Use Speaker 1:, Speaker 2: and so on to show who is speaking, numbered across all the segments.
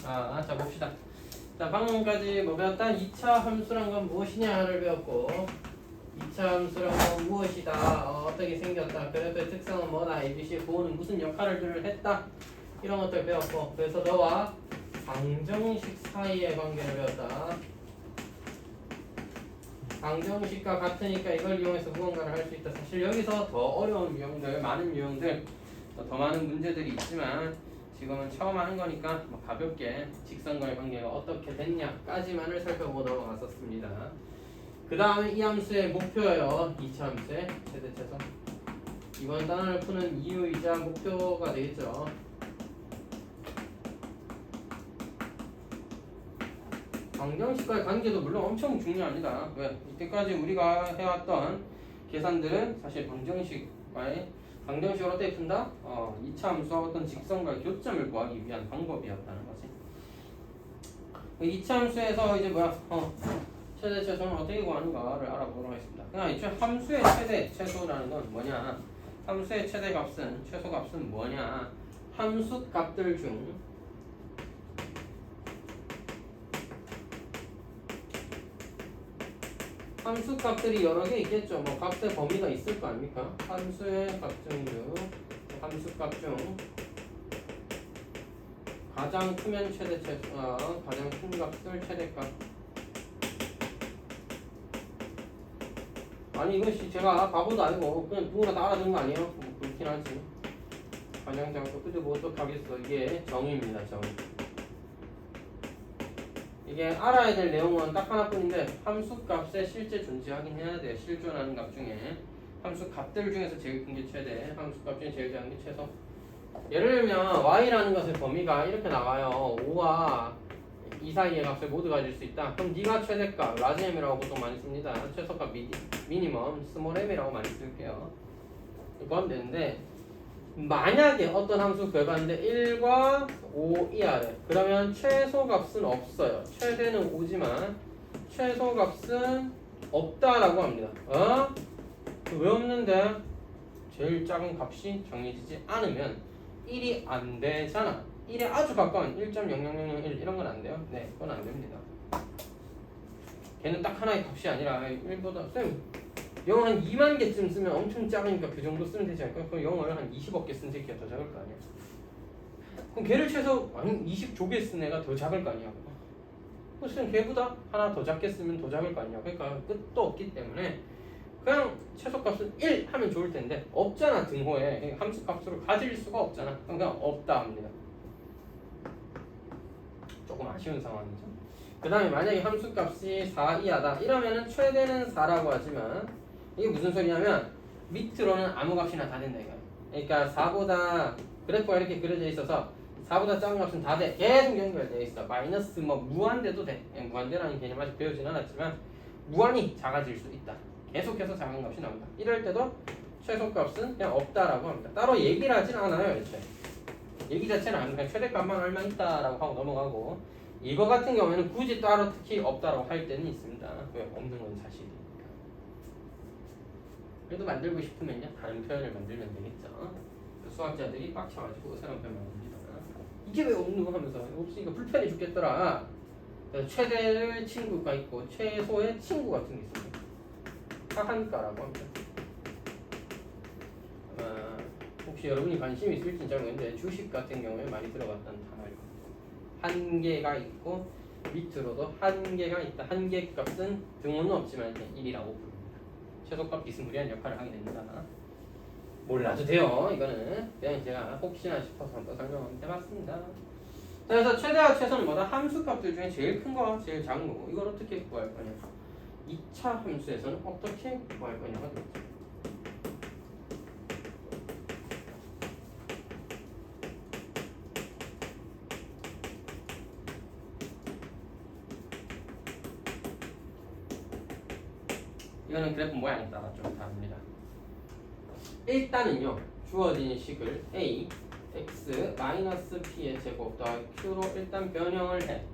Speaker 1: 자 봅시다. 자 방금까지 뭐 배웠다? 2차 함수란 건 무엇이냐를 배웠고 2차 함수란 건 무엇이다, 어떻게 생겼다, 그래프의 특성은 뭐다, ABC 부호는 무슨 역할을 했다, 이런 것들 배웠고, 그래서 너와 방정식 사이의 관계를 배웠다. 방정식과 같으니까 이걸 이용해서 무언가를 할 수 있다. 사실 여기서 더 어려운 유형들, 많은 유형들, 더 많은 문제들이 있지만 지금은 처음 하는 거니까 뭐 가볍게 직선과의 관계가 어떻게 됐냐까지만을 살펴보고 넘어갔었습니다. 그 다음에 이 함수의 목표예요. 2차 함수의 최대 최소. 이번 단원을 푸는 이유이자 목표가 되겠죠. 방정식과의 관계도 물론 엄청 중요합니다. 왜? 이때까지 우리가 해왔던 계산들은 사실 방정식으로 어떻게 푼다? 2차 함수와 어떤 직선과의 교점을 구하기 위한 방법이었다는 거지. 2차 함수에서 이제 최대 최소는 어떻게 구하는가를 알아보도록 하겠습니다. 그냥 애초에 함수의 최대 최소라는 건 뭐냐? 함수의 최대 값은, 최소 값은 뭐냐? 함수 값들 중 함수 값들이 여러 개 있겠죠. 뭐 값의 범위가 있을 거 아닙니까? 함수의 값 중 함수 값 중 가장 크면 최대 최소, 가장 큰 값을 최대값. 아니 이것이 제가 바보도 아니고 그냥 누구나 다 알아듣는 거 아니에요? 뭐 그렇긴 하지. 가장 작고 근데 뭐 어떡하겠어. 이게 정의입니다. 정의. 이게 알아야 될 내용은 딱 하나뿐인데 함수 값에 실제 존재하긴 해야 돼요. 실존하는 값 중에 함수 값들 중에서 제일 큰 게 최대, 함수 값 중에 제일 작은 게 최소. 예를 들면 y라는 것의 범위가 이렇게 나와요. 5와 2 사이의 값을 모두 가질 수 있다. 그럼 네가 최대값 라지 m이라고 보통 많이 씁니다. 최소값 미니멈 스몰 m이라고 많이 쓸게요. 구하면 되는데 만약에 어떤 함수 구해봤는데 1과 5 이하래. 그러면 최소값은 없어요. 최대는 5지만 최소값은 없다라고 합니다. 왜 없는데? 제일 작은 값이 정해지지 않으면 1이 안 되잖아. 1에 아주 가까운 1.00001 이런 건 안 돼요. 네, 그건 안 됩니다. 걔는 딱 하나의 값이 아니라 1보다 영어 한 2만 개쯤 쓰면 엄청 작으니까 그 정도 쓰면 되지 않을까? 그럼 영어를 한 20억 개 쓴 새끼가 더 작을 거 아니야. 그럼 걔를 최소 20조개 쓴 애가 더 작을 거 아니야. 그럼 걔보다 하나 더 작게 쓰면 더 작을 거 아니야. 그러니까 끝도 없기 때문에 그냥 최소값은 1 하면 좋을 텐데 없잖아. 등호에 함수값으로 가질 수가 없잖아. 그냥 없다 합니다. 조금 아쉬운 상황이죠. 그 다음에 만약에 함수값이 4 이하다 이러면은 최대는 4라고 하지만 이게 무슨 소리냐면 밑으로는 아무 값이나 다 된다 이거야. 그러니까 4보다 그래프가 이렇게 그려져 있어서 4보다 작은 값은 다 돼. 계속 연결되어 있어. 마이너스 무한대도 돼. 무한대라는 개념 아직 배우진 않았지만 무한히 작아질 수 있다. 계속해서 작은 값이 나온다. 이럴 때도 최소값은 그냥 없다라고 합니다. 따로 얘기를 하진 않아요. 애초에. 얘기 자체는 안 그냥 최대값만 얼마 있다라고 하고 넘어가고 이거 같은 경우에는 굳이 따로 특히 없다라고 할 때는 있습니다. 왜? 없는 건 사실이니까. 그래도 만들고 싶으면요 다른 표현을 만들면 되겠죠. 수학자들이 빡쳐가지고 새로운 표현 만듭니다. 이게 왜 없는 거 하면서 없으니까 불편해 죽겠더라. 최대의 친구가 있고 최소의 친구 같은 게 있습니다. 하한가라고 합니다. 혹시 여러분이 관심이 있을지 잘 모르겠는데 주식 같은 경우에 많이 들어갔던 단어일 겁니다. 한계가 있고 밑으로도 한계가 있다. 한계 값은 등호는 없지만 1이라고 부릅니다. 최소값 비스무리한 역할을 하게 됩니다. 몰라도 돼요. 이거는 그냥 제가 혹시나 싶어서 한번 설명을 해봤습니다. 자, 그래서 최대와 최소는 뭐다? 함수값들 중에 제일 큰 거, 제일 작은 거고 이걸 어떻게 구할 거냐? 2차 함수에서는 어떻게 구할 거냐가 되겠죠. 이거는 그래프 모양에 따라 좀 다릅니다. 일단은요 주어진 식을 a x 마이너스 p의 제곱 더하기 q로 일단 변형을 해.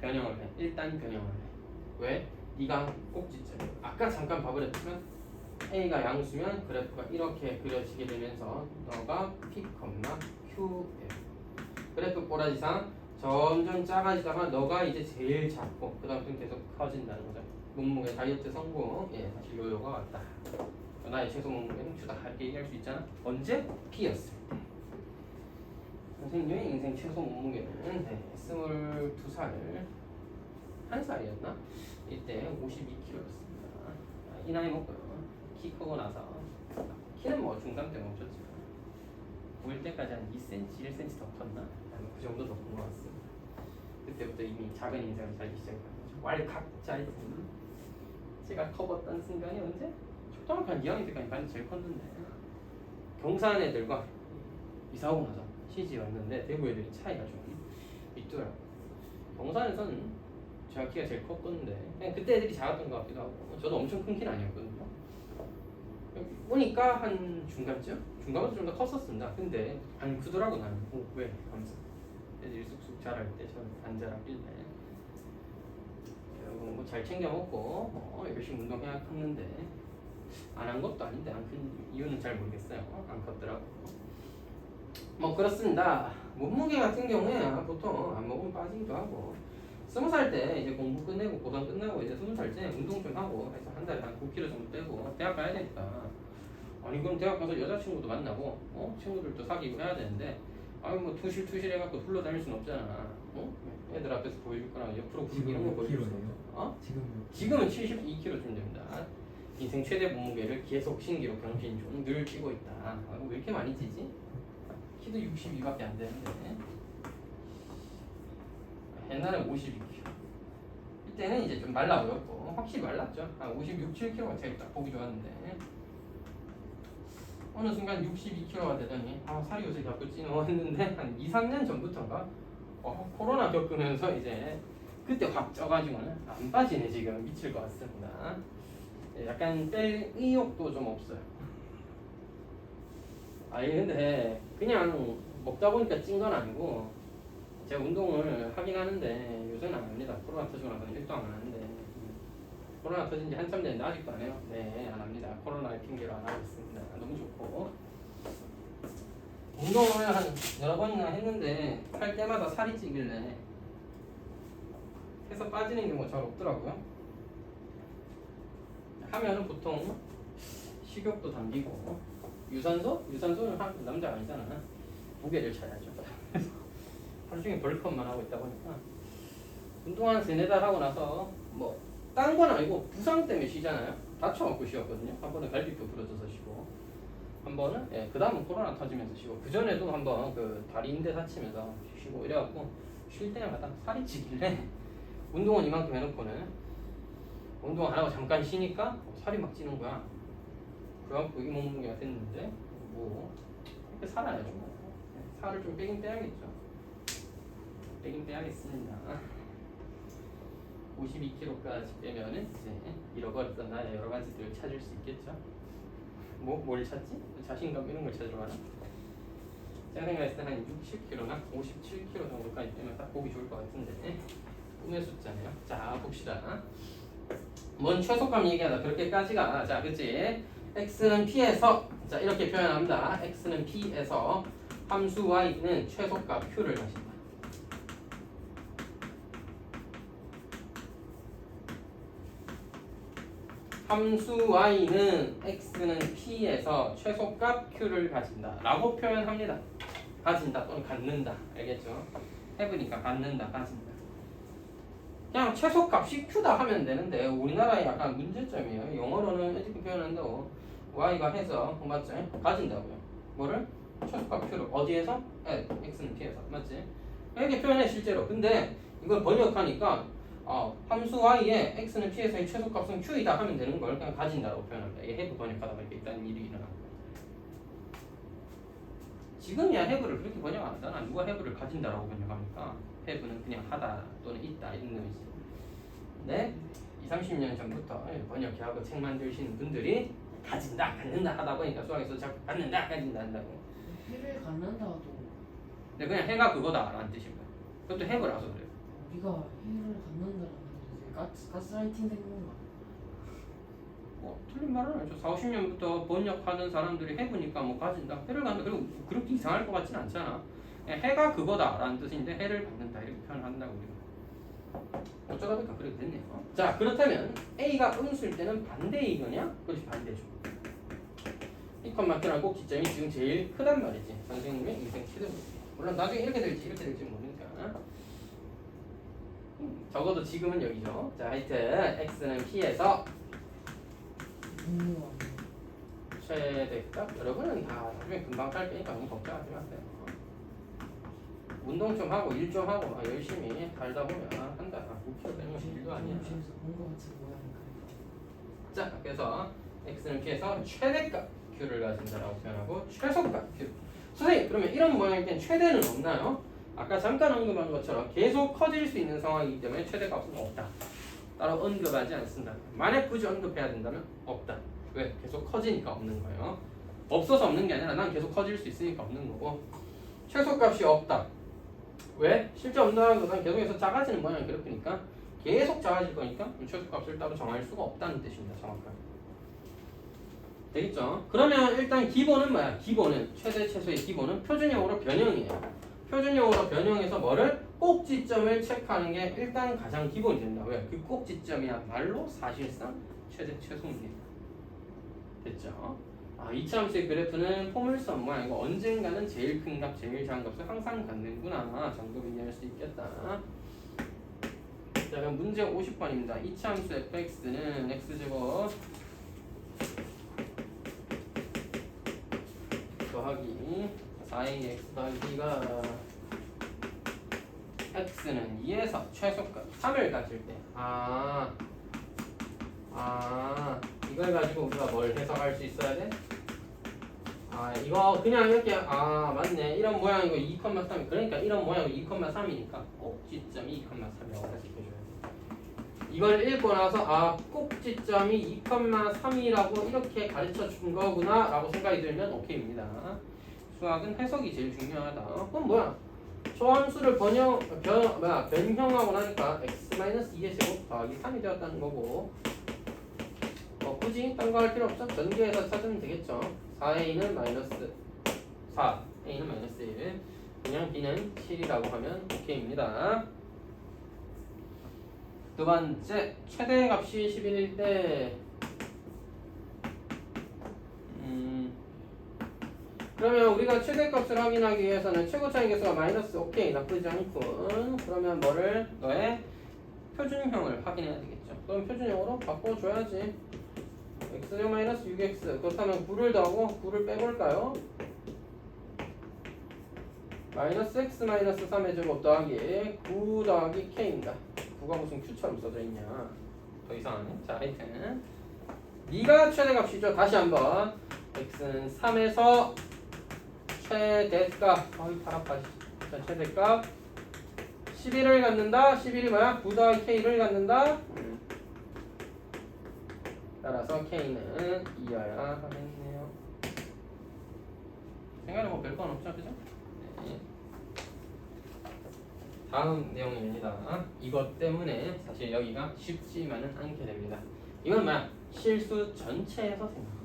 Speaker 1: 일단 변형을 해. 왜? 네가 꼭지점. 아까 잠깐 봐버렸지만 a가 양수면 그래프가 이렇게 그려지게 되면서 너가 p, q예요. 그래프 꼬라지상 점점 작아지다가 너가 이제 제일 작고 그 다음부터 계속 커진다는 거죠. 몸무게 다이어트 성공. 예, 사실 요요가 왔다. 나의 최소 몸무게는 주다 이렇게 얘기할 수 있잖아. 언제? P였을 때. 선생님의 인생 최소 몸무게는 22살 한 살이었나? 이때 52kg였습니다. 이 나이 먹고요. 키 크고 나서 키는 뭐 중3 때 멈췄지만 9일 때까지 한 2cm, 1cm 더 컸나? 그 정도 더 큰 것 같습니다. 그때부터 이미 작은 인생을 살기 시작한 거죠. 왈칵 짜이든. 제가 커봤던 순간이 언제? 초등학교 한 2학년 때까지 반이 제일 컸는데 경산 애들과 이사 오고 나서 시집 왔는데 대구 애들이 차이가 좀 있더라고. 경산에서는 제가 키가 제일 컸건데 그냥 그때 애들이 작았던 것 같기도 하고 저도 엄청 큰 키는 아니었거든요. 오니까 한 중간쯤? 중간부터 좀 더 컸었습니다. 근데 안 크더라고 나는. 왜? 하면서 애들이 쑥쑥 자랄 때 저는 안 자랐길래 결국 뭐 잘 챙겨 먹고 열심히 운동해야 컸는데 안 한 것도 아닌데 안 큰 이유는 잘 모르겠어요. 안 컸더라고. 뭐 그렇습니다. 몸무게 같은 경우에 보통 안 먹으면 빠지기도 하고 20살 때 이제 공부 끝내고 고등 끝나고 이제 20살 때 운동 좀 하고 해서 한 달에 한 9kg 정도 빼고 대학 가야 되니까 아니 그럼 대학 가서 여자친구도 만나고 친구들도 사귀고 해야 되는데 아니 뭐 투실투실 해갖고 훌러다닐 순 없잖아. 애들 앞에서 보여줄 거랑 옆으로 굴고 이런 거 보여줄 수 없어. 지금은 72kg쯤 됩니다. 인생 최대 몸무게를 계속 신기록 경신 중 늘 찌고 있다. 왜 이렇게 많이 찌지? 키도 62밖에 안 되는데 옛날에 52kg 이때는 이제 좀 말라 보였고 확실히 말랐죠. 한 56, 7kg가 제일 딱 보기 좋았는데 어느 순간 62kg가 되더니 살이 요새 자꾸 찌노 했는데 한 2, 3년 전부터인가 코로나 겪으면서 이제 그때 확 쪄가지고는 안 빠지네. 지금 미칠 것 같습니다. 약간 뺄 의욕도 좀 없어요. 아니 근데 그냥 먹다 보니까 찐 건 아니고 제가 운동을 하긴 하는데 요새는 안 합니다. 코로나 터지고 나서는 1도 안 하는데 코로나 터진 지 한참 됐는데 아직도 안 해요. 네, 안 합니다. 코로나의 핑계로 안 하고 있습니다. 너무 좋고 운동을 한 여러 번이나 했는데 할 때마다 살이 찌길래 해서 빠지는 경우가 잘 없더라고요. 하면은 보통 식욕도 당기고 유산소는 남자가 아니잖아. 무게를 쳐야죠. 하루 종일 벌크업만 하고 있다 보니까 운동 한 3-4달 하고 나서 뭐 딴 건 아니고 부상 때문에 쉬잖아요. 다쳐갖고 쉬었거든요. 한 번은 갈비뼈 부러져서 쉬고 한 번은 그 다음은 코로나 터지면서 쉬고 그 전에도 한 번 그 다리 인대 다치면서 쉬고 이래갖고 쉴 때마다 살이 찌길래 운동은 이만큼 해놓고는 운동 안 하고 잠깐 쉬니까 살이 막 찌는 거야. 그래갖고 이 몸무게가 됐는데 뭐 이렇게 살아야죠. 뭐. 살을 좀 빼긴 빼야겠죠. 빼긴 빼야겠습니다. 52kg까지 빼면은 이제 잃어버렸던 나의 여러 가지들을 찾을 수 있겠죠. 뭘 찾지? 자신감 이런 걸 찾으러 가나? 제가 생각했을 때 한 60kg나 57kg 정도까지 빼면 딱 보기 좋을 것 같은데 꿈의 숫자네요. 자 봅시다. 뭔 최소값 얘기하다 그렇게까지가 자 그치? x는 p에서 자 이렇게 표현합니다. x는 p에서 함수 y는 최소값 q를 가진다. 함수 y는 x는 p에서 최소값 q를 가진다 라고 표현합니다. 가진다 또는 갖는다. 알겠죠? 해보니까 갖는다, 가진다. 그냥 최소값이 q다 하면 되는데 우리나라의 약간 문제점이에요. 영어로는 이렇게 표현한다고 y가 해서 맞죠? 가진다고요. 뭐를? 최소값 q를 어디에서? x는 p에서 맞지? 이렇게 표현해 실제로. 근데 이걸 번역하니까 함수 y에 x는 p에서의 최소값은 q이다 하면 되는 걸 그냥 가진다라고 표현합니다. 이게 have 번역하다 보니까 일단 일이 일어난 거예요. 지금이야 have를 그렇게 번역 안 하잖아. 누가 have를 가진다라고 번역합니까? have는 그냥 하다 또는 있다 이런 의미지. 네? 20-30년 전부터 번역하고 책 만드시는 분들이 가진다, 갖는다 하다 보니까 수학에서 자꾸 갖는다, 가진다 한다고.
Speaker 2: 해를 갖는다도.
Speaker 1: 근데 그냥 해가 그거다라는 뜻입니다. 그것도 have라서 그래요.
Speaker 2: 우리가 해를 갖는다는 게 가스라이팅 된 건가?
Speaker 1: 틀린 말은 아니죠. 40-50년부터 번역하는 사람들이 해보니까 뭐 가진다, 해를 갖는다. 그리고 그렇게 이상할 것 같진 않잖아. 해가 그거다라는 뜻인데 해를 받는다 이렇게 표현한다고 우리가. 어쩌다 보니까 그렇게 됐네요. 자, 그렇다면 A가 음수일 때는 반대 이거냐? 그렇지, 반대죠. 이컷마크랑 꼭 지점이 지금 제일 크단 말이지. 선생님의 인생 시대로. 물론 나중에 이렇게 될지 이렇게 될지 모르니까. 적어도 지금은 여기죠. 자, 하여튼 x는 p에서 최대값. 여러분은 다 나중에 금방 깔 거니까 너무 걱정하지 마세요. 운동 좀 하고 일 좀 하고 막 열심히 달다 보면 한다. 9kg 빼는 것이 일도 아니야. 자, 그래서 x는 p에서 최대값 q를 가진다라고 표현하고 최소값 q. 선생님, 그러면 이런 모양일 땐 최대는 없나요? 아까 잠깐 언급한 것처럼 계속 커질 수 있는 상황이기 때문에 최대값은 없다. 따로 언급하지 않습니다. 만약 굳이 언급해야 된다면 없다. 왜? 계속 커지니까 없는 거예요. 없어서 없는 게 아니라 난 계속 커질 수 있으니까 없는 거고, 최소값이 없다. 왜? 실제 없는 것보다는 계속해서 작아지는 모양이 그렇으니까 계속 작아질 거니까 최소값을 따로 정할 수가 없다는 뜻입니다. 정확하게. 되겠죠? 그러면 일단 기본은 뭐야? 기본은 최대 최소의 기본은 표준형으로 변형이에요. 표준형으로 변형해서 뭐를? 꼭지점을 체크하는 게 일단 가장 기본이 된다. 왜? 그 꼭지점이야말로 사실상 최대 최소입니다. 됐죠? 이차함수의 그래프는 포물선 모양이고 언젠가는 제일 큰 값, 제일 작은 값을 항상 갖는구나 정도 이해할 수 있겠다. 자, 그럼 문제 50번입니다. 이차함수 fx는 x제곱 더하기 4ax 더하기 b가 x는 2에서 최소값 3을 가질 때 이걸 가지고 우리가 뭘 해석할 수 있어야 돼? 이거 그냥 이렇게 맞네 이런 모양이고 2,3 그러니까 이런 모양이고 2,3이니까 꼭지점이 2,3이라고 해석해줘야 돼. 이걸 읽고 나서 꼭지점이 2,3이라고 이렇게 가르쳐 준 거구나 라고 생각이 들면 오케이입니다. 수학은 해석이 제일 중요하다. 그럼 뭐야? 저 함수를 변형하고 나니까 x-2의 제곱 더하기 3이 되었다는 거고, 굳이 딴 거 할 필요 없죠? 전개해서 찾으면 되겠죠. 4a는 마이너스 4, a는 마이너스 1, 그냥 b는 7이라고 하면 오케이입니다. 두 번째, 최대값이 11일 때 그러면 우리가 최대값을 확인하기 위해서는 최고차이 계수가 마이너스 오케이 나쁘지 않군. 그러면 뭐를? 너의 표준형을 확인해야 되겠죠. 그럼 표준형으로 바꿔줘야지. x제곱 마이너스 6x 그렇다면 9를 더하고 9를 빼볼까요? 마이너스 x 마이너스 3의 제곱 더하기 9 더하기 k입니다. 9가 무슨 q처럼 써져 있냐. 더 이상하네. 자, 하여튼 네가 최대값이죠. 다시 한번 x는 3에서 최대값 팔 아파. 자, 최대값 11을 갖는다. 11이 뭐야? 9 더하기 k를 갖는다. 따라서 k는 2여야 하겠네요. 생각해보면 뭐 별건 없죠, 그죠? 네. 다음 내용입니다. 이것 때문에 사실 여기가 쉽지만은 않게 됩니다. 이건 뭐야? 실수 전체에서 생각합니다.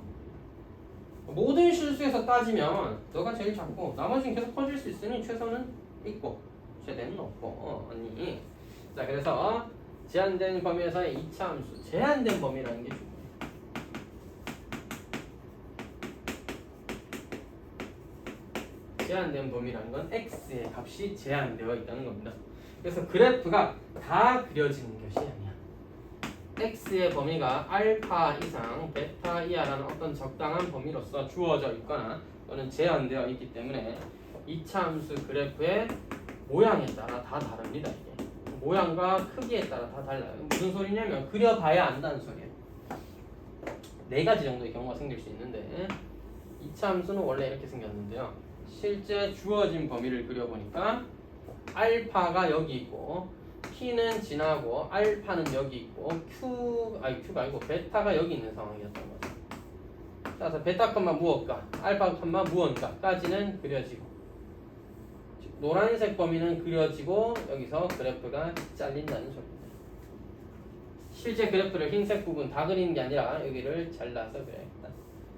Speaker 1: 모든 실수에서 따지면 너가 제일 작고 나머지는 계속 커질 수 있으니 최소는 있고 최대는 없고 아니. 자, 그래서 제한된 범위에서의 2차 함수 제한된 범위라는 게 중요해요. 제한된 범위라는 건 x의 값이 제한되어 있다는 겁니다. 그래서 그래프가 다 그려지는 것이 아니야. x의 범위가 알파 이상 베타 이하라는 어떤 적당한 범위로서 주어져 있거나 또는 제한되어 있기 때문에 2차 함수 그래프의 모양에 따라 다 다릅니다. 이게 모양과 크기에 따라 다 달라요. 무슨 소리냐면 그려봐야 안다는 소리예요. 4가지 정도의 경우가 생길 수 있는데 2차 함수는 원래 이렇게 생겼는데요. 실제 주어진 범위를 그려보니까 알파가 여기 있고 P는 지나고 알파는 여기 있고 Q가 아니고 베타가 여기 있는 상황이었던 거죠. 따라서 베타 컴마 무엇과 알파 컴마 무언가까지는 그려지고 노란색 범위는 그려지고 여기서 그래프가 잘린다는 소리입니다. 실제 그래프를 흰색 부분 다 그리는 게 아니라 여기를 잘라서 그려야겠다.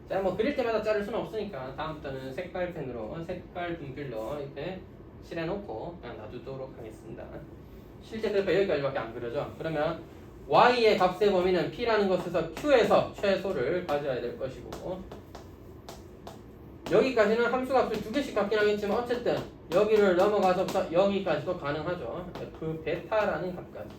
Speaker 1: 자, 뭐 그릴 때마다 자를 수는 없으니까 다음부터는 색깔 펜으로 색깔 분필로 이렇게 칠해놓고 그냥 놔두도록 하겠습니다. 실제 그래프 여기까지밖에 안 그려져. 그러면 y의 값의 범위는 p라는 것에서 q에서 최소를 가져야 될 것이고, 여기까지는 함수 값을 두 개씩 갖긴 하겠지만 어쨌든 여기를 넘어가서부터 여기까지도 가능하죠. f 베타라는 값까지.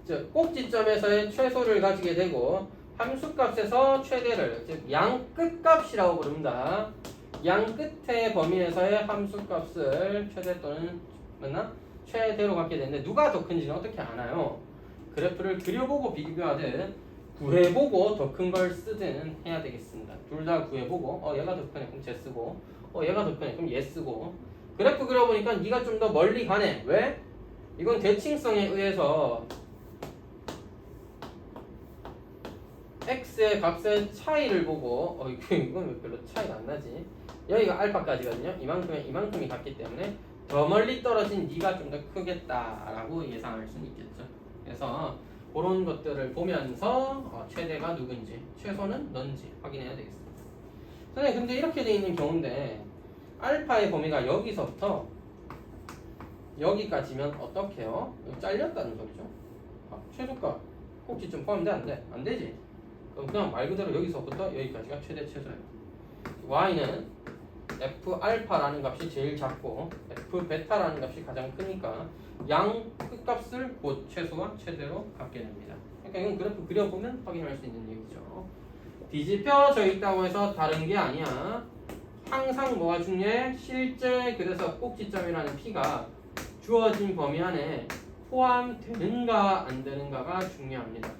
Speaker 1: 즉 꼭지점에서의 최소를 가지게 되고 함수 값에서 최대를, 즉 양 끝값이라고 부릅니다. 양 끝의 범위에서의 함수 값을 최대 또는 맞나? 최대로 갖게 되는데 누가 더 큰지는 어떻게 아나요? 그래프를 그려보고 비교하든 구해보고 더 큰 걸 쓰든 해야 되겠습니다. 둘 다 구해보고 얘가 더 크네 그럼 쟤 쓰고 얘가 더 크네 그럼 얘 쓰고. 그래프 그려보니까 네가 좀 더 멀리 가네. 왜? 이건 대칭성에 의해서 x의 값의 차이를 보고 이건 왜 별로 차이가 안 나지? 여기가 알파까지거든요. 이만큼이 같기 때문에 더 멀리 떨어진 네가 좀 더 크겠다라고 예상할 수는 있겠죠. 그래서 그런 것들을 보면서 최대가 누군지 최소는 뭔지 확인해야 되겠습니다. 선생님 근데 이렇게 돼 있는 경우인데 알파의 범위가 여기서부터 여기까지면 어떻게 해요? 잘렸다는 소리죠. 최소값 꼭지점 포함돼 안 돼? 안 되지. 그럼 그냥 말 그대로 여기서부터 여기까지가 최대 최소예요. y는 f 알파라는 값이 제일 작고 f 베타라는 값이 가장 크니까 양 끝값을 곧 최소와 최대로 갖게 됩니다. 그러니까 이건 그래프 그려보면 확인할 수 있는 얘기죠. 뒤집혀져 있다고 해서 다른 게 아니야. 항상 뭐가 중요해? 실제 그래서 꼭지점이라는 p가 주어진 범위 안에 포함되는가 안 되는가가 중요합니다.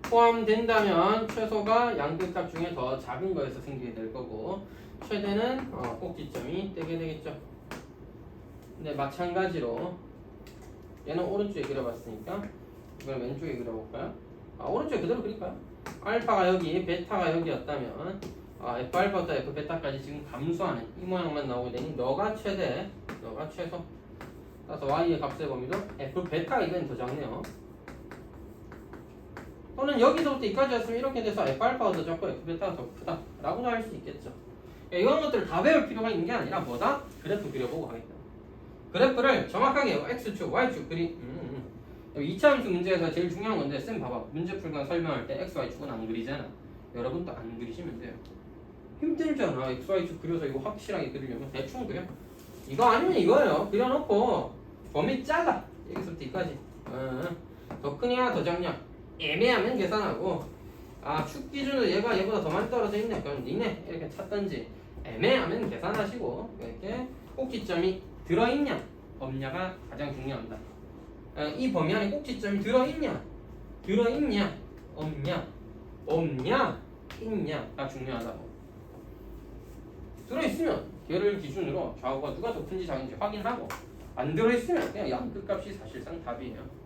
Speaker 1: 포함된다면 최소가 양끝값 중에 더 작은 거에서 생기게 될 거고 최대는 꼭지점이 되게 되겠죠. 근데 마찬가지로 얘는 오른쪽에 그려봤으니까 이걸 왼쪽에 그려볼까요? 오른쪽에 그대로 그릴까요? 알파가 여기, 베타가 여기였다면 f 알파부터 f 베타까지 지금 감소하는 이 모양만 나오게 되니 너가 최대, 너가 최소. 따라서 y의 값의 범위도 f 베타가 이건 더 작네요. 또는 여기서부터 여기까지였으면 이렇게 돼서 f 알파가 더 작고 f 베타가 더 크다 라고도 할 수 있겠죠. 이런 것들을 다 배울 필요가 있는 게 아니라 뭐다? 그래프 그려보고 하겠다. 그래프를 정확하게 x축, y축 여기 2차 함수 문제에서 제일 중요한 건데 쌤 봐봐. 문제 풀거나 설명할 때 x, y축은 안 그리잖아. 여러분도 안 그리시면 돼요. 힘들잖아. x, y축 그려서 이거 확실하게 그리려면 대충 그려. 이거 아니면 이거예요. 그려놓고 범위 잘라. 여기서부터 여기까지. 더 크냐 더 작냐 애매하면 계산하고 축 기준으로 얘가 얘보다 더 많이 떨어져 있네. 그럼 니네 이렇게 찾던지 애매하면 계산하시고 이렇게 꼭지점이 들어있냐 없냐가 가장 중요합니다. 이 범위 안에 꼭지점이 들어있냐 없냐 있냐가 중요하다고. 들어있으면 걔를 기준으로 좌우가 누가 더 큰지 작은지 확인하고 안 들어있으면 그냥 양 끝값이 사실상 답이에요.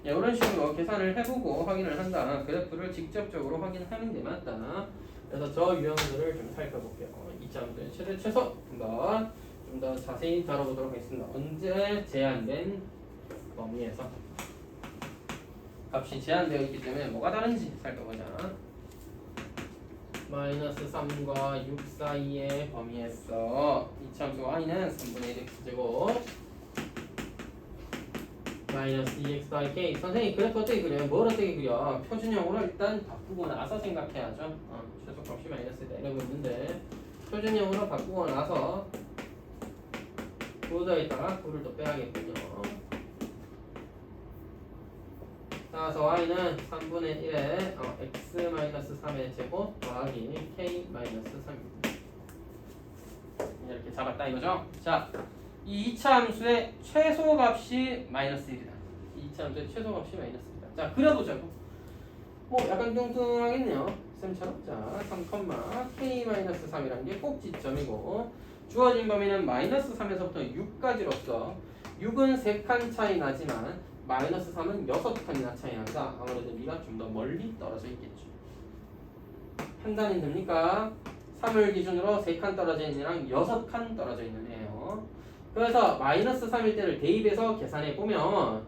Speaker 1: 이런 식으로 계산을 해보고 확인을 한다. 그래프를 직접적으로 확인하는 게 맞다. 그래서 저 유형들을 좀 살펴볼게요. 2차함수의 최대 최소 한번 좀 더 자세히 다뤄보도록 하겠습니다. 언제 제한된 범위에서 값이 제한되어 있기 때문에 뭐가 다른지 살펴보자. 마이너스 3과 6 사이의 범위에서 2차함수 y는 3분의 1 x제곱 마이너스 2x 더하기 k. 선생님 그래프 어떻게 그려요? 뭘 어떻게 그려? 표준형으로 일단 바꾸고 나서 생각해야죠. 최소값이 마이너스다 이러고 있는데 표준형으로 바꾸고 나서 보드에다가 9를 더 빼야겠군요. 따라서 y는 3분의 1에 x-3의 제곱 더하기 k-3입니다. 이렇게 잡았다 이거죠? 자, 이 2차 함수의 최소값이 마이너스 1이다. 2차 함수의 최소값이 마이너스 1이다. 자, 그려보자고. 약간 뚱뚱하겠네요. 쌤처럼. 자, 3,k-3이라는 게 꼭지점이고 주어진 범위는 마이너스 3에서부터 6까지로서 6은 3칸 차이 나지만 마이너스 3은 6칸이나 차이 난다. 아무래도 네가 좀 더 멀리 떨어져 있겠죠. 판단이 됩니까? 3을 기준으로 3칸 떨어져 있는 애랑 6칸 떨어져 있는 애예요. 그래서 마이너스 3일 때를 대입해서 계산해 보면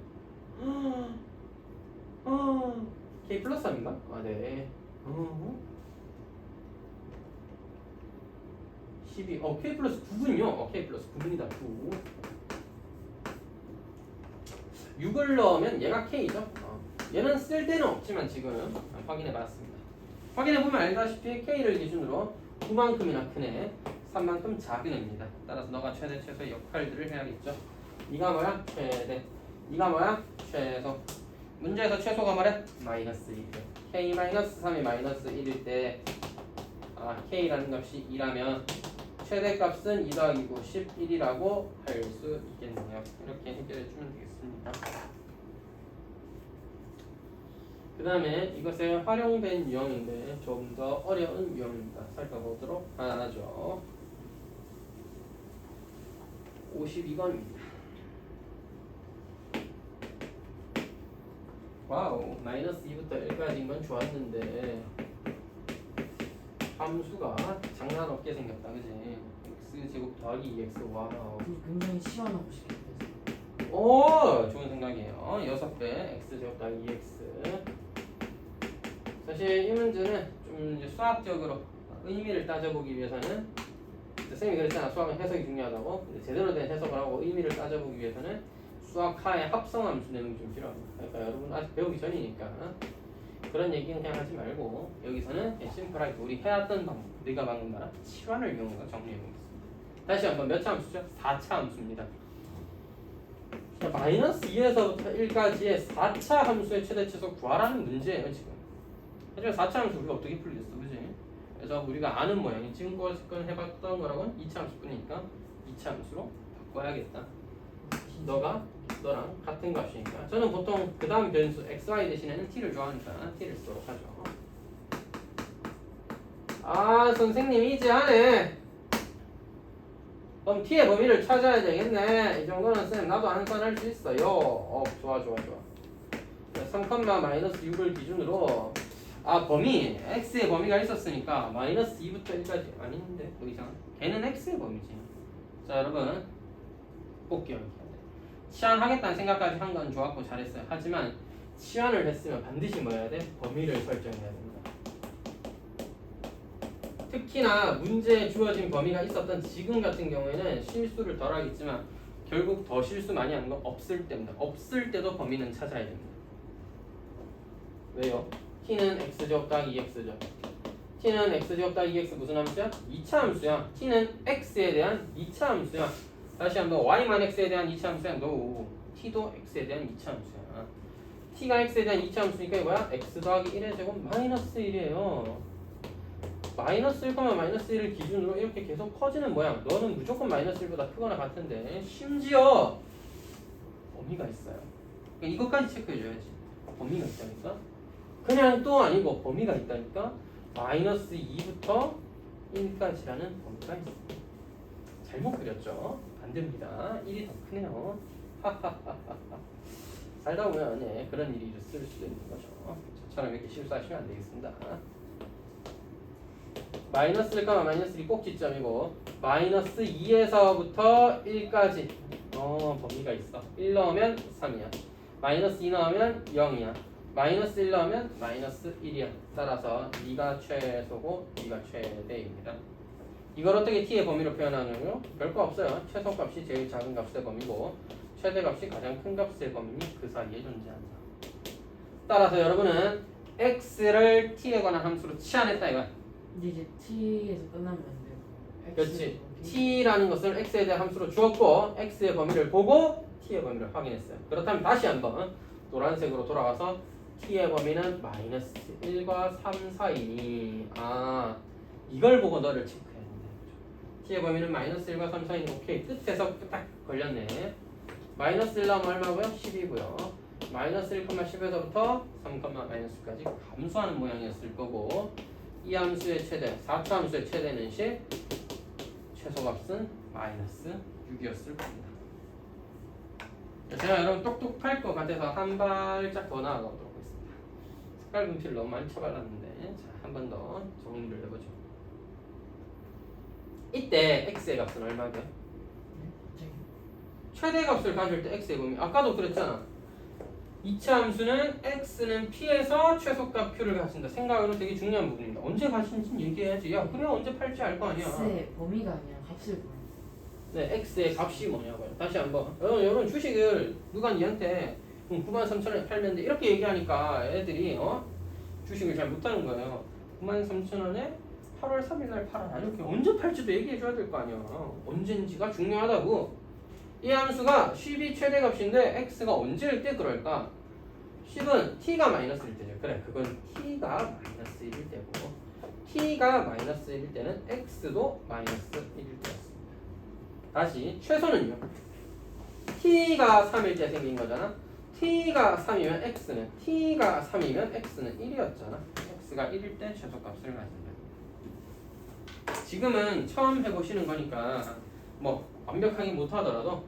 Speaker 1: k 플러스 3인가? 네. 12. K 플러스 9군요. K 플러스 9분이다. 9. 6을 넣으면 얘가 K죠. 얘는 쓸 데는 없지만 지금 확인해 봤습니다. 확인해 보면 알다시피 K를 기준으로 9만큼이나 큰 애, 3만큼 작은 애입니다. 따라서 너가 최대 최소의 역할들을 해야겠죠. 네가 뭐야? 최대. 네가 뭐야? 최소. 문제에서 최소가 뭐래? 마이너스 1이래. K 마이너스 3이 마이너스 1일 때 K라는 값이 2라면 최대값은 2 더하기 9, 11이라고 할 수 있겠네요. 이렇게 해결해 주면 되겠습니다. 그 다음에 이것에 활용된 유형인데 좀 더 어려운 유형입니다. 살펴보도록 하죠. 52번입니다. 와우, 마이너스 2부터 1까지인 건 좋았는데 함수가 장난 없게 생겼다, 그지? x제곱 더하기 2x. 와우.
Speaker 2: 굉장히 시원하고 싶겠어요.
Speaker 1: 오, 좋은 생각이에요. 6배 x제곱 더하기 2x. 사실 이 문제는 좀 이제 수학적으로 의미를 따져보기 위해서는, 선생님이 그랬잖아, 수학은 해석이 중요하다고. 근데 제대로 된 해석을 하고 의미를 따져보기 위해서는 수학하의 합성함수 내용이 좀 필요합니다. 그러니까 여러분 아직 배우기 전이니까 그런 얘기는 그냥 하지 말고 여기서는 심플하게 우리 해왔던 방법, 우리가 방금 말한 치환을 이용해서 정리해보겠습니다. 다시 한번 몇 차 함수죠? 4차 함수입니다. 마이너스 2에서부터 1까지의 4차 함수의 최대 최소 구하라는 문제예요 지금. 하지만 4차 함수 우리가 어떻게 풀겠어, 그지? 그래서 우리가 아는 모양이 지금까지 해봤던 거랑은 2차 함수뿐이니까 2차 함수로 바꿔야겠다. 너랑 같은 값이니까. 저는 보통 그 다음 변수 xy 대신에는 t를 좋아하니까 t를 쓰도록 하죠. 선생님 이제 하네. 그럼 t의 범위를 찾아야 되겠네. 이 정도는 선생님 나도 아는 건 할 수 있어요. 좋아. 3,-6을 기준으로 범위 x의 범위가 있었으니까 마이너스 2부터 1까지 아닌데 더 이상 걔는 x의 범위지. 자 여러분 꼭 기억해야 돼. 치환하겠다는 생각까지 한 건 좋았고 잘했어요. 하지만 치환을 했으면 반드시 뭐 해야 돼? 범위를 설정해야 됩니다. 특히나 문제에 주어진 범위가 있었던 지금 같은 경우에는 실수를 덜 하겠지만 결국 더 실수 많이 하는 건 없을 때입니다. 없을 때도 범위는 찾아야 됩니다. 왜요? t는 x제곱 더하기 2x죠. t는 x제곱 더하기 2x 무슨 함수야? 2차 함수야. t는 x에 대한 2차 함수야. 다시 한번 y만 x에 대한 2차 함수야. no. t도 x에 대한 2차 함수야. t가 x에 대한 2차 함수니까 이거야? x 더하기 1의 제곱 마이너스 1이에요. 마이너스 1, 마이너스 1을 기준으로 이렇게 계속 커지는 모양. 너는 무조건 마이너스 1보다 크거나 같은데 심지어 범위가 있어요. 그러니까 이것까지 체크해줘야지. 범위가 있다니까? 그냥 또 아니고 범위가 있다니까? 마이너스 2부터 1까지라는 범위가 있습니다. 잘못 그렸죠? 반대입니다. 1이 더 크네요. 살다 보면 그런 일이 있을 수도 있는 거죠. 저처럼 이렇게 실수하시면 안 되겠습니다. 마이너스 1, 마이너스 2 꼭지점이고 마이너스 2에서부터 1까지 범위가 있어. 1 넣으면 3이야. 마이너스 2 넣으면 0이야. 마이너스 1 넣으면 마이너스 1이야. 따라서 네가 최소고 네가 최대입니다. 이걸 어떻게 t의 범위로 표현하냐면요? 별거 없어요. 최소값이 제일 작은 값의 범위고 최대값이 가장 큰 값의 범위니 그 사이에 존재한다. 따라서 여러분은 x를 t에 관한 함수로 치환했다 이거야.
Speaker 2: 근데 이제 t에서 끝나면 안 돼요.
Speaker 1: 그렇지. t라는 것을 x에 대한 함수로 주었고 x의 범위를 보고 t의 범위를 확인했어요. 그렇다면 다시 한번 노란색으로 돌아가서 t의 범위는 마이너스 1과 3 사이니 이걸 보고 너를 체크해야 된다. t의 범위는 마이너스 1과 3 사이니 오케이. 끝에서 딱 걸렸네. 마이너스 1 나오면 얼마고요? 10이고요. 마이너스 1,10에서부터 3,-까지 감소하는 모양이었을 거고 이 함수의 최대, 4차 함수의 최대는 10, 최소값은 마이너스 6이었을 겁니다. 제가 여러분 똑똑할 것 같아서 한 발짝 더 나아가 보도록 하겠습니다. 색깔 분필 너무 많이 쳐발랐는데 한 번 더 정리를 해보죠. 이때 x의 값은 얼마죠? 최대값을 가질 때 x의 범위 아까도 그랬잖아. 2차 함수는 x는 p에서 최소값 q를 가진다. 생각으로 되게 중요한 부분입니다. 언제 가진지 얘기해야지. 야 그래야 언제 팔지 알 거 아니야.
Speaker 2: x의 범위가 아니라 값을 보여.
Speaker 1: 네, x의 값이 뭐냐고요. 다시 한번. 여러분 주식을 누가 니한테 93,000원에 팔면 돼 이렇게 얘기하니까 애들이 주식을 잘 못하는 거예요. 93,000원에 8월 3일 날 팔아라. 이렇게 언제 팔지도 얘기해줘야 될 거 아니야. 언젠지가 중요하다고. 이 함수가 10이 최대값인데 x가 언제일 때 그럴까? 10은 t가 마이너스일 때죠. 그래, 그건 t가 마이너스 1일 때고 t가 마이너스 1일 때는 x도 마이너스 1일 때였습니다. 다시 최소는요. t가 3일 때 생긴 거잖아. t가 3이면 x는 t가 3이면 x는 1이었잖아. x가 1일 때 최소값을 가진다. 지금은 처음 해보시는 거니까 뭐 완벽하게 못하더라도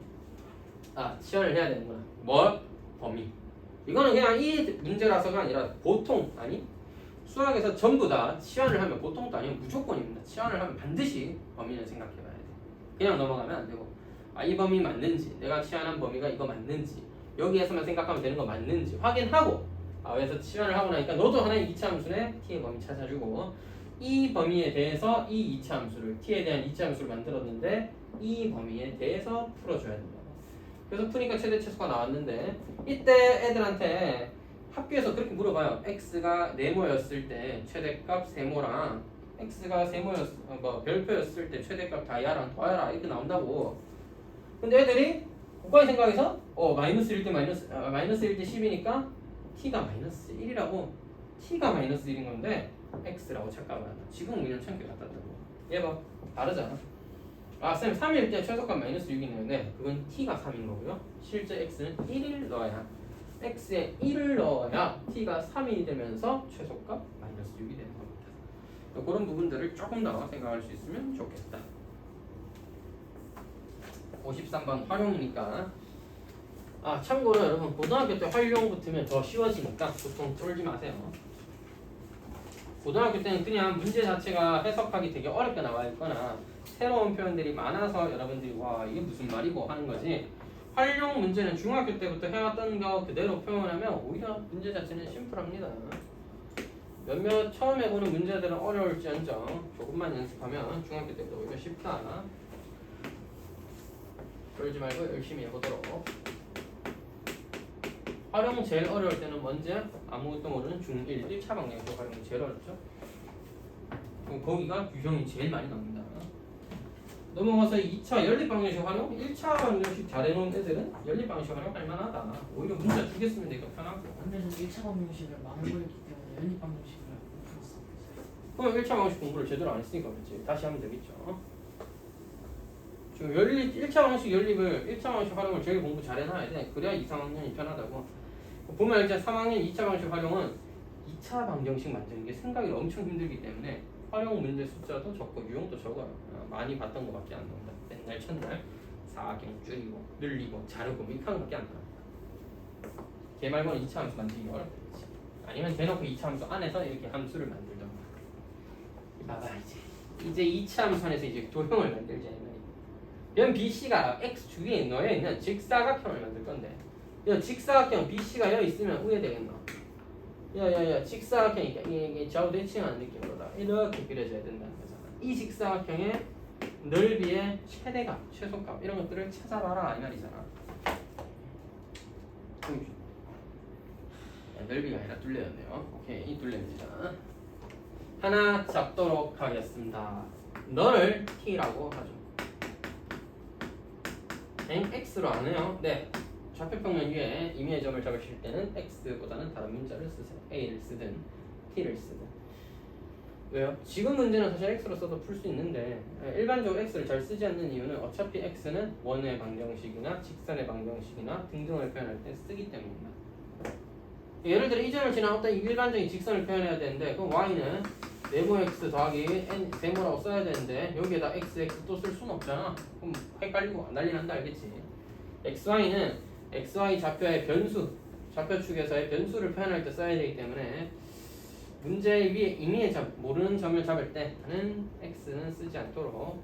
Speaker 1: 치환을 해야 되는구나. 뭘? 범위. 이거는 그냥 이 문제라서가 아니라 보통 아니 수학에서 전부 다 치환을 하면 보통도 아니면 무조건입니다. 치환을 하면 반드시 범위는 생각해봐야 돼. 그냥 넘어가면 안 되고 이 범위 맞는지 내가 치환한 범위가 이거 맞는지 여기에서만 생각하면 되는 거 맞는지 확인하고 그래서 치환을 하고 나니까 너도 하나의 2차 함수네 t의 범위 찾아주고 이 범위에 대해서 이 2차 함수를 t에 대한 2차 함수를 만들었는데 이 범위에 대해서 풀어줘야 된다. 그래서 푸니까 최대 최소가 나왔는데 이때 애들한테 학교에서 그렇게 물어봐요. x가 네모였을 때 최대값 세모랑 x가 별표였을 때 최대값 다야랑 더하라 이렇게 나온다고. 근데 애들이 국가의 생각에서 마이너스 1일 때 마이너스 1일 때 10이니까 t가 마이너스 1이라고 t가 마이너스 1인 건데 x라고 착각을 한다. 지금 그냥 참기 같았다고. 얘 봐. 다르잖아. 쌤 3일 때 최소값 마이너스 6이네요. 네, 그건 t가 3인 거고요. 실제 x는 1을 넣어야 x에 1을 넣어야 t가 3이 되면서 최소값 마이너스 6이 되는 겁니다. 그런 부분들을 조금 더 생각할 수 있으면 좋겠다. 53번 활용이니까 참고로 여러분 고등학교 때 활용 붙으면 더 쉬워지니까 보통 쫄지 마세요. 고등학교 때는 그냥 문제 자체가 해석하기 되게 어렵게 나와 있거나 새로운 표현들이 많아서 여러분들이 와 이게 무슨 말이고 하는 거지. 활용 문제는 중학교 때부터 해왔던 거 그대로 표현하면 오히려 문제 자체는 심플합니다. 몇몇 처음 해보는 문제들은 어려울지언정 조금만 연습하면 중학교 때부터 오히려 쉽다. 그러지 말고 열심히 해보도록. 활용 제일 어려울 때는 먼저 아무것도 모르는 중1, 1차 방정식 활용이 제일 어렵죠. 그럼 거기가 유형이 제일 많이 나옵니다. 넘어가서 2차 연립방정식 활용, 1차 방정식 잘해놓은 애들은 연립방정식 활용 할만하다. 오히려 문자 2개 쓰면 되니까 편하고.
Speaker 2: 근데 저 1차 방정식을 망고 했기 때문에 연립 방정식을 못 풀었어.
Speaker 1: 그럼 1차 방정식 공부를 제대로 안 했으니까 그렇지. 다시 하면 되겠죠. 지금 1차 방정식 연립을 1차 방정식 활용을 제일 공부 잘 해놔야 돼. 그래야 2, 3학년이 편하다고. 보면 이제 3학년 2차 방정식 활용은 2차 방정식 만드는 게 생각이 엄청 힘들기 때문에 활용 문제 숫자도 적고 유형도 적어요. 많이 봤던 거밖에 안 나온다. 맨날 첫날 4경 줄이고 늘리고 자르고 이렇게 하는 거밖에 안 나와. 걔 말고는 2차 함수 만들기 어렵겠지. 아니면 대놓고 2차 함수 안에서 이렇게 함수를 만들던가. 봐봐 이제 2차 함수 안에서 이제 도형을 만들자. 면 BC가 X 주위에 놓여 있는 직사각형을 만들 건데 직사각형 BC가 여기 있으면 우회 되겠나? 야야야 직사각형이니까 이게 좌우 대칭하는 느낌으로다 이렇게 그려져야 된다는 거잖아. 이 직사각형의 넓이의 최대값, 최소값 이런 것들을 찾아봐라 이 말이잖아. 넓이가 아니라 둘레였네요. 오케이 이 둘레입니다. 하나 잡도록 하겠습니다. 너를 T라고 하죠. X로 안 해요. 네. 좌표평면 위에 임의의 점을 잡으실 때는 X보다는 다른 문자를 쓰세요. A를 쓰든 T를 쓰든. 왜요? 지금 문제는 사실 X로 써도 풀 수 있는데 일반적으로 X를 잘 쓰지 않는 이유는 어차피 X는 원의 방정식이나 직선의 방정식이나 등등을 표현할 때 쓰기 때문입니다. 예를 들어 이 점을 지나갔다 일반적인 직선을 표현해야 되는데 그럼 Y는 네모 X 더하기 N 세모라고 써야 되는데 여기에다 X 또 쓸 수는 없잖아. 그럼 헷갈리고 난리 난다 알겠지? XY는 XY 좌표의 변수, 좌표축에서의 변수를 표현할 때 써야 되기 때문에 문제 위에 임의의 점, 모르는 점을 잡을 때는 X는 쓰지 않도록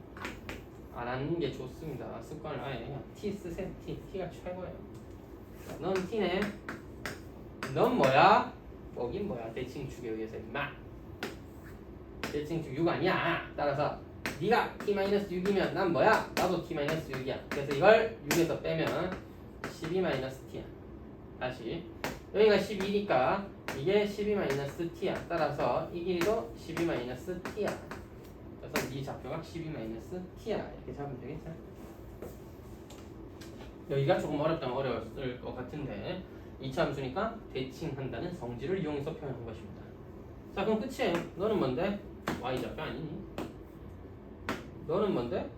Speaker 1: 안 하는 게 좋습니다. 습관을 아예 T 쓰세요. T가 최고예요. 넌 T네. 넌 뭐야? 뭐긴 뭐야? 대칭축에 의해서 임마. 대칭축 6 아니야. 따라서 네가 t-6이면 난 뭐야? 나도 t-6이야. 그래서 이걸 6에서 빼면 12-t야. 다시 여기가 12니까 이게 12-t야. 따라서 이 길이도 12-t야. 그래서 이 좌표가 12-t야. 이렇게 잡으면 되겠죠? 여기가 조금 어렵다면 어려웠을 것 같은데 이차 함수니까 대칭한다는 성질을 이용해서 표현한 것입니다. 자 그럼 끝이에요. 너는 뭔데? y좌표 아니니? 너는 뭔데?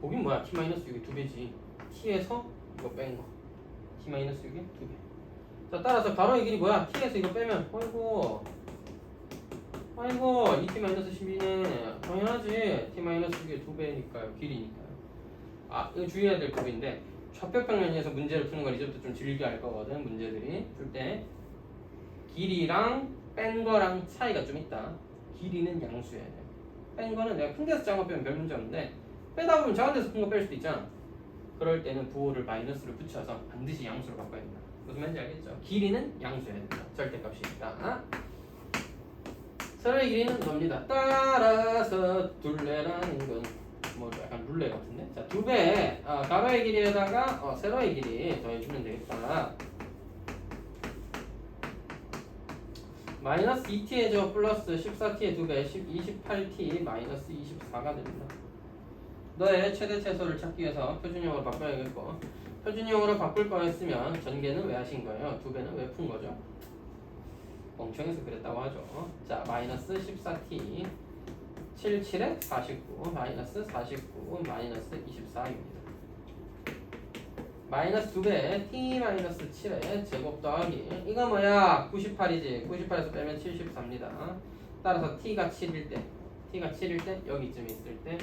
Speaker 1: 보긴 뭐야? t-6이 2배지. t에서 이거 뺀 거. t-6이 2배. 자 따라서 가로의 길이 뭐야? t에서 이거 빼면 아이고 2t-12네. 당연하지. t-6의 2배니까요. 길이니까요. 아 이거 주의해야 될 부분인데 좌표평면에서 문제를 푸는 걸 이제부터 좀 즐겨 할 거거든. 문제들이 풀 때 길이랑 뺀 거랑 차이가 좀 있다. 길이는 양수해야 돼. 뺀 거는 내가 큰 데서 작은 거 빼면 별 문제 없는데 빼다 보면 작은 데서 큰 거 뺄 수도 있잖아. 그럴 때는 부호를 마이너스를 붙여서 반드시 양수로 바꿔야 된다. 무슨 말인지 알겠죠? 길이는 양수해야 된다. 절대값이니까. 세로의 길이는 뭡니다. 따라서 둘레라는 건 뭐 약간 룰레 같은데? 자, 2배 가로의 길이에다가 세로의 길이 더해주면 되겠다. 마이너스 2t의 제곱 플러스 14t의 2배 28t 마이너스 24가 됩니다. 너의 최대 최소를 찾기 위해서 표준형으로 바꿔야겠고 표준형으로 바꿀 거였으면 전개는 왜 하신 거예요? 2배는 왜 푼 거죠? 멍청해서 그랬다고 하죠. 자, 마이너스 14t 77에 49 마이너스 49 마이너스 24입니다. 마이너스 2배 t 마이너스 7에 제곱 더하기 이거 뭐야? 98이지. 98에서 빼면 74입니다. 따라서 t가 7일 때 여기쯤 있을 때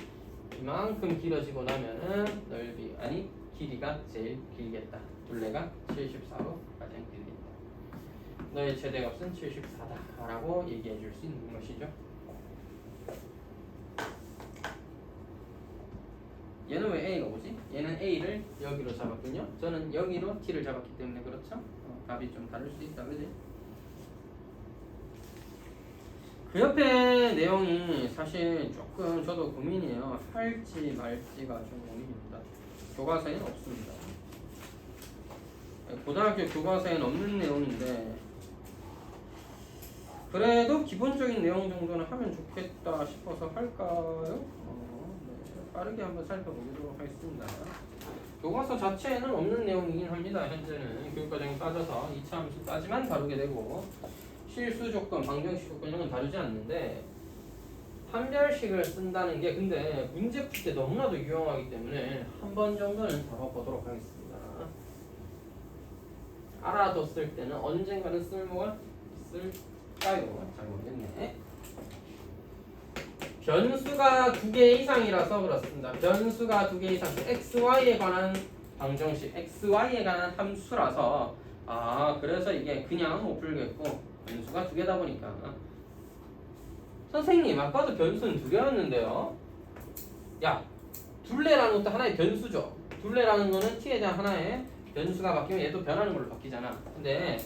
Speaker 1: 이만큼 길어지고 나면은 넓이 아니 길이가 제일 길겠다. 둘레가 74로 가장 길겠다. 너의 최대값은 74다 라고 얘기해 줄 수 있는 것이죠. 얘는 왜 A가 오지? 얘는 A를 여기로 잡았군요. 저는 여기로 T를 잡았기 때문에 그렇죠? 답이 좀 다를 수 있다, 그지? 그 옆에 내용이 사실 조금 저도 고민이에요. 할지 말지가 좀 고민입니다. 교과서에는 없습니다. 고등학교 교과서에는 없는 내용인데 그래도 기본적인 내용 정도는 하면 좋겠다 싶어서 할까요? 빠르게 한번 살펴보도록 하겠습니다. 교과서 자체에는 없는 내용이긴 합니다. 현재는 교육과정에 빠져서 2차 함수까지만 다루게 되고 실수 조건, 방정식 조건 이런 건 다루지 않는데 판별식을 쓴다는 게 근데 문제 풀 때 너무나도 유용하기 때문에 한 번 정도는 다뤄보도록 하겠습니다. 알아뒀을 때는 언젠가는 쓸모가 있을까요? 잘 모르겠네. 변수가 2개 이상이라서 그렇습니다. 변수가 2개 이상, xy에 관한 방정식, xy에 관한 함수라서 그래서 이게 그냥 못 풀겠고 변수가 2개다 보니까 선생님 아까도 변수는 2개였는데요. 야, 둘레라는 것도 하나의 변수죠. 둘레라는 거는 t에 대한 하나의 변수가 바뀌면 얘도 변하는 걸로 바뀌잖아. 근데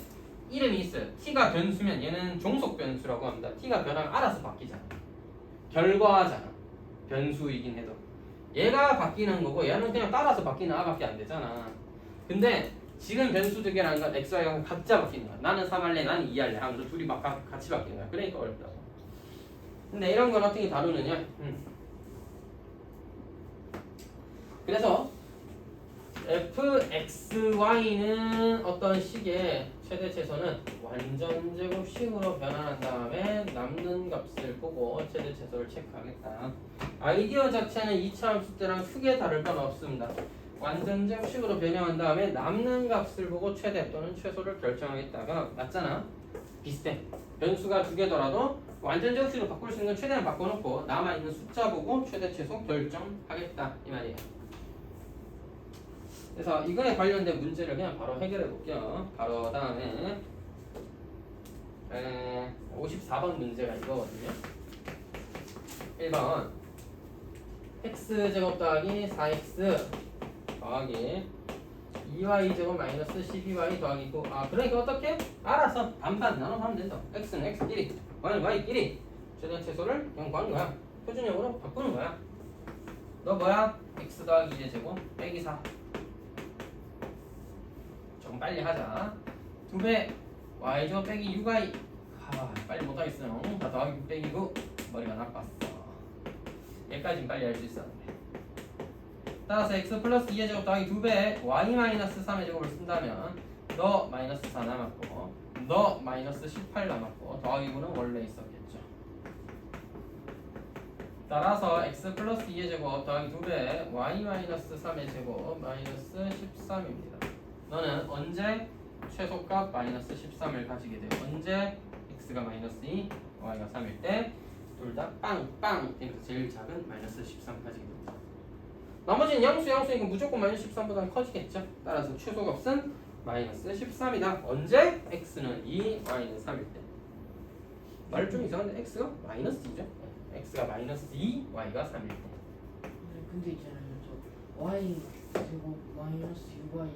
Speaker 1: 이름이 있어요. t가 변수면 얘는 종속 변수라고 합니다. t가 변하면 알아서 바뀌잖아. 결과하잖아. 변수이긴 해도 얘가 바뀌는 거고 얘는 그냥 따라서 바뀌는 아밖에 안 되잖아. 근데 지금 변수 2개라는 건 x, y가 각자 바뀌는 거야. 나는 3할래 나는 2할래 하면서 둘이 막 같이 바뀌는 거야. 그러니까 어렵다고. 근데 이런 건 어떻게 다루느냐? 그래서 fxy는 어떤 식의 최대 최소는 완전 제곱식으로 변환한 다음에 남는 값을 보고 최대 최소를 체크하겠다. 아이디어 자체는 2차 함수 때랑 크게 다를 건 없습니다. 완전 제곱식으로 변형한 다음에 남는 값을 보고 최대 또는 최소를 결정하겠다가 맞잖아. 비슷해. 변수가 2개더라도 완전 제곱식으로 바꿀 수 있는 건 최대한 바꿔놓고 남아있는 숫자 보고 최대 최소 결정하겠다 이 말이에요. 그래서 이거에 관련된 문제를 그냥 바로 해결해 볼게요. 바로 다음에 54번 문제가 이거거든요. 1번 x제곱 더하기 4x 더하기 2y 제곱 마이너스 12y 더하기 9. 아 그러니까 어떻게? 알아서 반반 나눠서 하면 된다. x는 x끼리, y는 y끼리 최대한 최소를 그냥 구하는 거야. 표준형으로 바꾸는 거야. 너 뭐야? x 더하기 2의 제곱 빼기 4. 좀 빨리 하자. 2배 y 제곱 빼기 6y. 빨리 못하겠어요. 다 더하기 6 빼기 9. 머리가 나빴어. 얘까진 빨리 할 수 있었는데. 따라서 x 플러스 2의 제곱 더하기 2배 y 마이너스 3의 제곱을 쓴다면 너 마이너스 4 남았고 너 마이너스 18 남았고 더하기 9는 원래 있었겠죠. 따라서 x 플러스 2의 제곱 더하기 2배 y 마이너스 3의 제곱 마이너스 13입니다. 너는 언제 최소값 마이너스 13을 가지게 돼요? 언제 x가 마이너스 2, y가 3일 때 둘 다 빵빵 그러니까 제일 작은 마이너스 13 가지게 됩니다. 나머지는 양수니까 무조건 마이너스 13보다 커지겠죠. 따라서 최소값은 마이너스 13이다. 언제? x는 2, y는 3일 때. 말 좀 이상한데 x가 마이너스 2죠? x가 마이너스 2, y가 3일 때.
Speaker 2: 근데 있잖아요. 저 y 제곱 마이너스 6y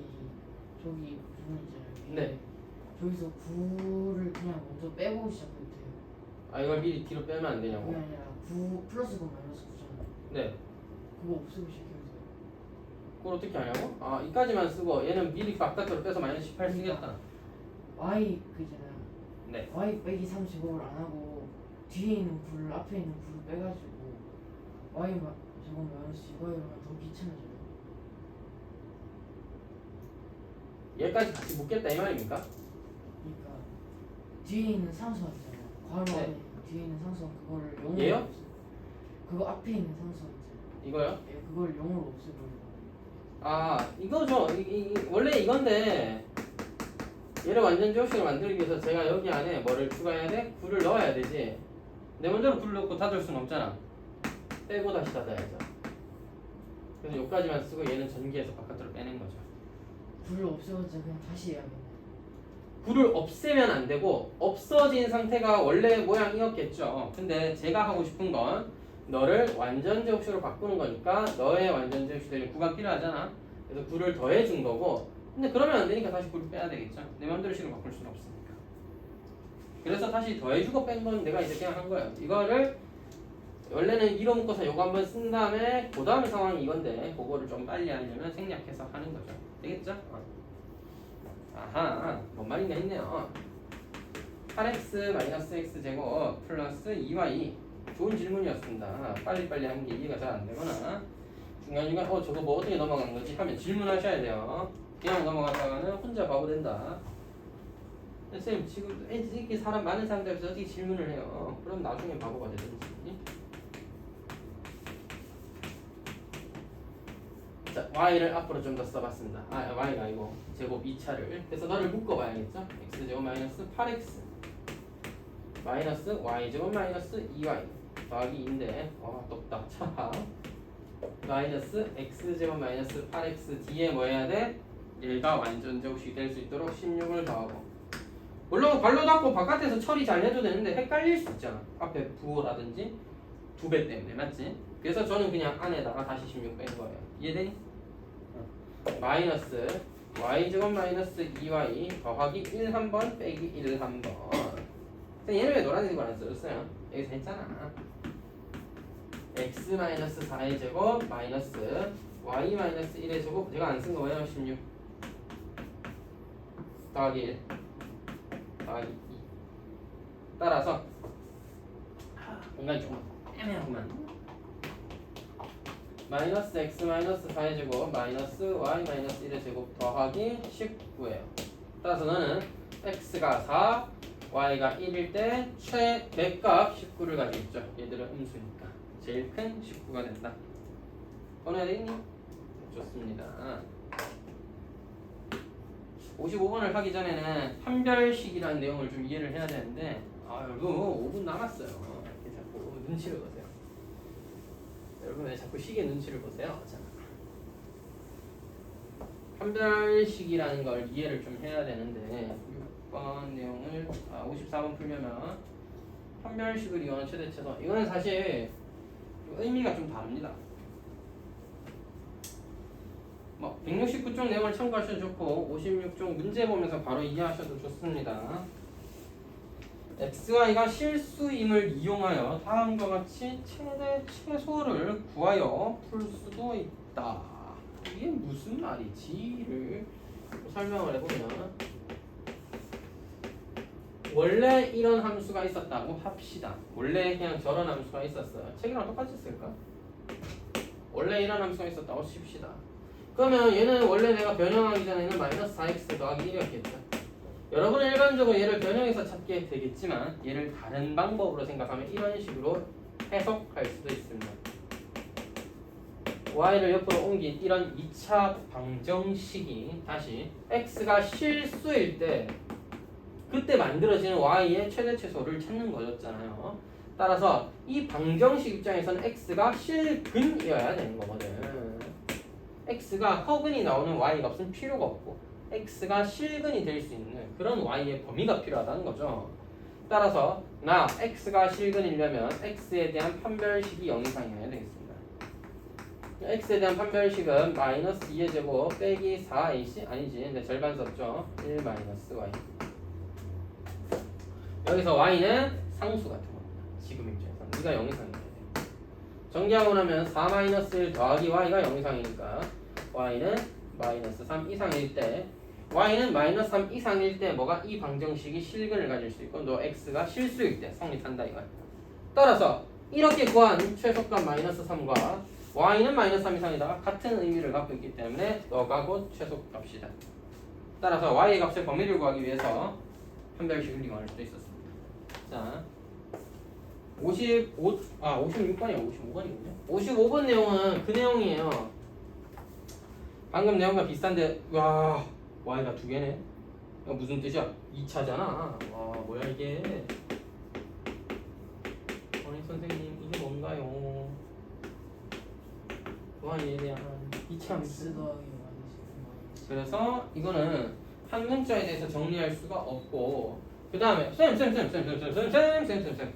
Speaker 2: 저기 부분 있잖아요.
Speaker 1: 네.
Speaker 2: 저기서 9를 그냥 먼저 빼고 시작해도 돼요.
Speaker 1: 아 이걸 미리 뒤로 빼면 안 되냐고?
Speaker 2: 그게 아니라 9 플러스 9 마이너스 9잖아요.
Speaker 1: 네.
Speaker 2: 그거 없애고 시작해도 돼요.
Speaker 1: 그걸 어떻게 하냐고? 아 이까지만 쓰고 얘는 미리 바깥으로 빼서 마이너스 18 쓰겠다.
Speaker 2: y 그잖아요.
Speaker 1: 네.
Speaker 2: y 빼기 3 제곱을 안 하고 뒤에 있는 9를 앞에 있는 9를 빼가지고 y 제곱 마이너스 6y 이러면 더 귀찮아져요.
Speaker 1: 얘까지 같이 묶겠다 이 말입니까?
Speaker 2: 그러니까 뒤에 있는 상수가 있잖아요. 괄호
Speaker 1: 네.
Speaker 2: 안에 뒤에 있는 상수는 그거를 0으로
Speaker 1: 얘요?
Speaker 2: 그거 앞에 있는 상수가 있잖아요.
Speaker 1: 이거요?
Speaker 2: 예, 그걸 0으로 없애버리고.
Speaker 1: 아 이거죠. 원래 이건데 얘를 완전 제곱식으로 만들기 위해서 제가 여기 안에 뭐를 추가해야 돼? 9를 넣어야 되지. 내 맘대로 9를 넣고 닫을 수는 없잖아. 빼고 다시 닫아야죠. 그래서 여기까지만 쓰고 얘는 전기에서 바깥으로 빼낸 거죠.
Speaker 2: 9를 없애봤자 그냥 다시 해야겠네.
Speaker 1: 9를 없애면 안 되고 없어진 상태가 원래 모양이었겠죠. 근데 제가 하고 싶은 건 너를 완전 제곱식으로 바꾸는 거니까 너의 완전 제곱식들이 9가 필요하잖아. 그래서 9를 더해 준 거고 근데 그러면 안 되니까 다시 9를 빼야 되겠죠. 내 맘대로 식으로 바꿀 수는 없으니까. 그래서 다시 더해주고 뺀 건 내가 이제 그냥 한 거예요. 이거를 원래는 2로 묶어서 요거 한번 쓴 다음에 그 다음 상황이 이건데 그거를 좀 빨리 하려면 생략해서 하는 거죠. 되겠죠? 아하, 뭔 말인가 했네요. 8x-x 제곱 플러스 2y. 좋은 질문이었습니다. 빨리빨리 하는 게 이해가 잘 안 되거나 중간중간 저거 뭐 어떻게 넘어간 거지 하면 질문하셔야 돼요. 그냥 넘어갔다가는 혼자 바보 된다. 선생님 지금 이렇게 사람 많은 사람들 앞에서 어떻게 질문을 해요? 그럼 나중에 바보가 되든지. 자, y를 앞으로 좀 더 써봤습니다. y가 아니고 제곱 2차를. 그래서 너를 묶어봐야겠죠? x제곱 마이너스 8x 마이너스 y제곱 마이너스 2y 더하기 2인데 똑딱 차. 마이너스 x제곱 마이너스 8x 뒤에 뭐 해야 돼? 얘가 완전 제곱식이 될 수 있도록 16을 더하고 물론 발로 닫고 바깥에서 처리 잘 해도 되는데 헷갈릴 수 있잖아. 앞에 부호라든지 2배 때문에 맞지? 그래서 저는 그냥 안에다가 다시 16 뺀 거예요. 이해되니? 마이너스 y제곱 마이너스 2y 더하기 1 한번 빼기 1 한번. 얘는 왜 노란색으로 안 써줬어요? 여기서 했잖아. x 마이너스 4의 제곱 마이너스 y 마이너스 1의 제곱 제가 안 쓴 거예요. 16 더하기 1 더하기 2 따라서 공간이 조금 애매하구만. 마이너스 x 마이너스 4의 제곱 마이너스 y 마이너스 1의 제곱 더하기 19예요. 따라서 너는 x가 4, y가 1일 때 최대값 19를 가지고 있죠. 얘들은 음수니까 제일 큰 19가 된다. 꺼내야 되겠니? 좋습니다. 55번을 하기 전에는 판별식이라는 내용을 좀 이해를 해야 되는데 여러분 5분 남았어요. 이렇게 자꾸 눈치를 보세요. 여러분 왜 자꾸 시계 눈치를 보세요? 자, 판별식이라는 걸 이해를 좀 해야 되는데 6번 내용을 54번 풀려면 판별식을 이용한 최대체도 이거는 사실 의미가 좀 다릅니다. 뭐 169쪽 내용을 참고하셔도 좋고 56쪽 문제 보면서 바로 이해하셔도 좋습니다. xy가 실수임을 이용하여 다음과 같이 최대 최소를 구하여 풀 수도 있다. 이게 무슨 말이지를 설명을 해보면, 원래 이런 함수가 있었다고 합시다. 원래 그냥 저런 함수가 있었어요. 책이랑 똑같이 쓸까? 원래 이런 함수가 있었다고 칩시다. 그러면 얘는 원래 내가 변형하기 전에는 마이너스 4x 더하기 1이었겠죠. 여러분은 일반적으로 얘를 변형해서 찾게 되겠지만 얘를 다른 방법으로 생각하면 이런 식으로 해석할 수도 있습니다. y를 옆으로 옮긴 이런 2차 방정식이 다시 x가 실수일 때 그때 만들어지는 y의 최대 최소를 찾는 거였잖아요. 따라서 이 방정식 입장에서는 x가 실근이어야 되는 거거든. x가 허근이 나오는 y 값은 필요가 없고 x가 실근이 될 수 있는 그런 y의 범위가 필요하다는 거죠. 따라서 나 x가 실근이려면 x에 대한 판별식이 0 이상이어야 되겠습니다. x에 대한 판별식은 마이너스 2의 제곱 빼기 4ac 아니지, 근데 절반 썼죠. 1 마이너스 y. 여기서 y는 상수 같은 겁니다. 지금 입장에서 이가 0 이상이어야 돼요. 정리하고 나면 4 마이너스 1 더하기 y가 0 이상이니까 y는 마이너스 3 이상일 때, y는 마이너스 3 이상일 때 뭐가 이 방정식이 실근을 가질 수 있고 너 x가 실수일 때 성립한다 이거야. 따라서 이렇게 구한 최소값 마이너스 3과 y는 마이너스 3 이상이다가 같은 의미를 갖고 있기 때문에 너가 곧 최소값이다. 따라서 y의 값의 범위를 구하기 위해서 판별식을 이용할 수도 있었습니다. 자, 56번이야 55번이군요. 55번 내용은 그 내용이에요. 방금 내용과 비슷한데, 와, y가 두 개네. 이거 무슨 뜻이야? 2차잖아. 와, 뭐야 이게? 아니 선생님, 이게 뭔가요? y에 대한 2차 함수.
Speaker 2: x 더하기 마이너스
Speaker 1: 그래서 이거는 한 문자에 대해서 정리할 수가 없고, 그 다음에 쌤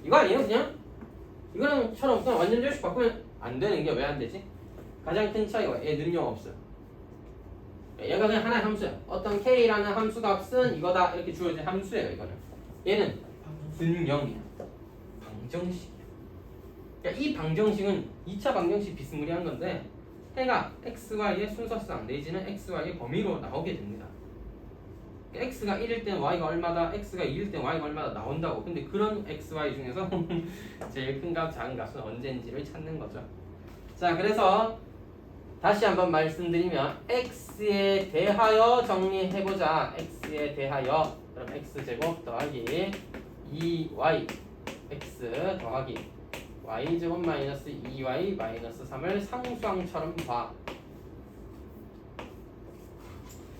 Speaker 1: 이거 아니에요 그냥? 이거랑 처럼 그냥 완전 절식 바꾸면 안 되는 게 왜 안 되지? 가장 큰 차이가 얘 능력 없어요. 얘가 그냥 하나의 함수야. 어떤 k라는 함수 값은 이거다 이렇게 주어진 함수예요. 이거는 얘는 분명이야. 방정식이야. 그러니까 이 방정식은 2차 방정식 비스무리한 건데 해가 x, y의 순서상 내지는 x, y의 범위로 나오게 됩니다. 그러니까 x가 1일 땐 y가 얼마다, x가 2일 땐 y가 얼마다 나온다고. 근데 그런 x, y 중에서 제일 큰 값, 작은 값은 언제인지를 찾는 거죠. 자, 그래서 다시 한번 말씀드리면 x에 대하여 정리해보자. x에 대하여 그럼 x제곱 더하기 2y x 더하기 y제곱 마이너스 2y 마이너스 3을 상수항처럼 봐.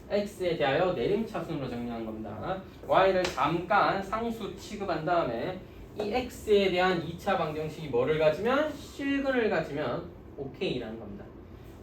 Speaker 1: x에 대하여 내림차순으로 정리한 겁니다. y를 잠깐 상수 취급한 다음에 이 x에 대한 2차 방정식이 뭐를 가지면? 실근을 가지면 OK라는 겁니다.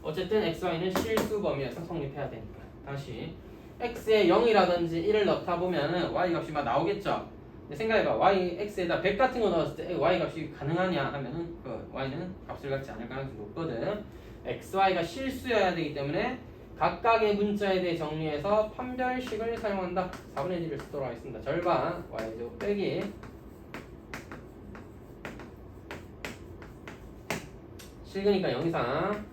Speaker 1: 어쨌든 xy는 실수 범위에서 성립해야 되니까. 다시 x에 0이라든지 1을 넣다 보면 y 값이 막 나오겠죠. 근데 생각해봐. y x에다 100 같은 거 넣었을 때 y 값이 가능하냐 하면은 그 y는 값을 갖지 않을 가능성이 높거든. xy가 실수여야 되기 때문에 각각의 문자에 대해 정리해서 판별식을 사용한다. 4분의 1을 쓰도록 하겠습니다. 절반 y제곱 빼기 실근이니까 0 이상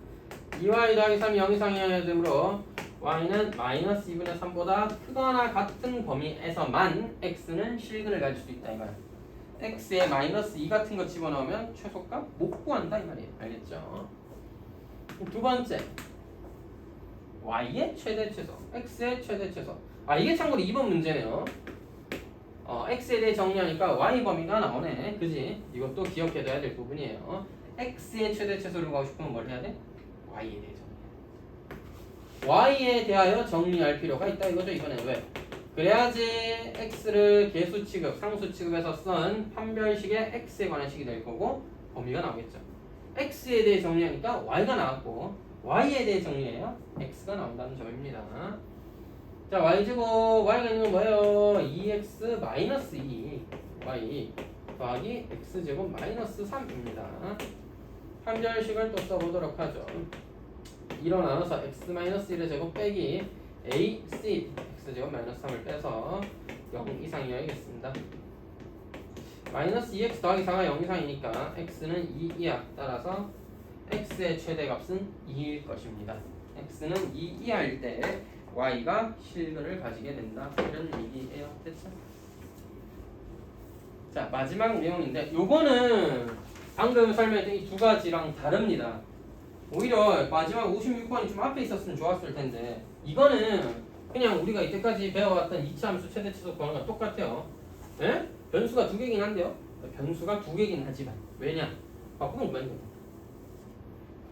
Speaker 1: 2y 더하기 3이 0 이상이어야 되므로 y는 마이너스 2분의 3보다 크거나 같은 범위에서만 x는 실근을 가질 수 있다 이거야. x에 마이너스 2 같은 거 집어넣으면 최소값 못 구한다 이 말이에요. 알겠죠? 두 번째 y의 최대 최소, x의 최대 최소. 이게 참고로 2번 문제네요. x에 대해 정리하니까 y 범위가 나오네. 그지? 이것도 기억해둬야 될 부분이에요. x의 최대 최소를 구하고 싶으면 뭘 해야 돼? y에 대해 정리. y에 대하여 정리할 필요가 있다 이거죠. 이번엔 왜? 그래야지 x를 계수 취급, 상수 취급해서 쓴 판별식의 x에 관한 식이 될 거고 범위가 나오겠죠. x에 대해 정리하니까 y가 나왔고 y에 대해 정리해야 x가 나온다는 점입니다. 자, y제곱 y가 있는 건 뭐예요? 2x 마이너스 2 y 더하기 x제곱 마이너스 3입니다. 판별식을 또 써보도록 하죠. 2로 나눠서 x-1의 제곱 빼기 ac x제곱 마이너스 3을 빼서 0 이상이어야겠습니다. 마이너스 2x 더하기 4가 0 이상이니까 x는 2이하. 따라서 x의 최대값은 2일 것입니다. x는 2 이하일 때 y가 실근을 가지게 된다. 이런 얘기예요. 됐죠? 자, 마지막 내용인데 요거는 방금 설명했던 이 두 가지랑 다릅니다. 오히려 마지막 56번이 좀 앞에 있었으면 좋았을 텐데 이거는 그냥 우리가 이때까지 배워왔던 2차 함수 최대치수 구하는 거랑 똑같아요. 예? 변수가 두 개긴 한데요. 변수가 두 개긴 하지만 왜냐? 바꾸면 그만이거든.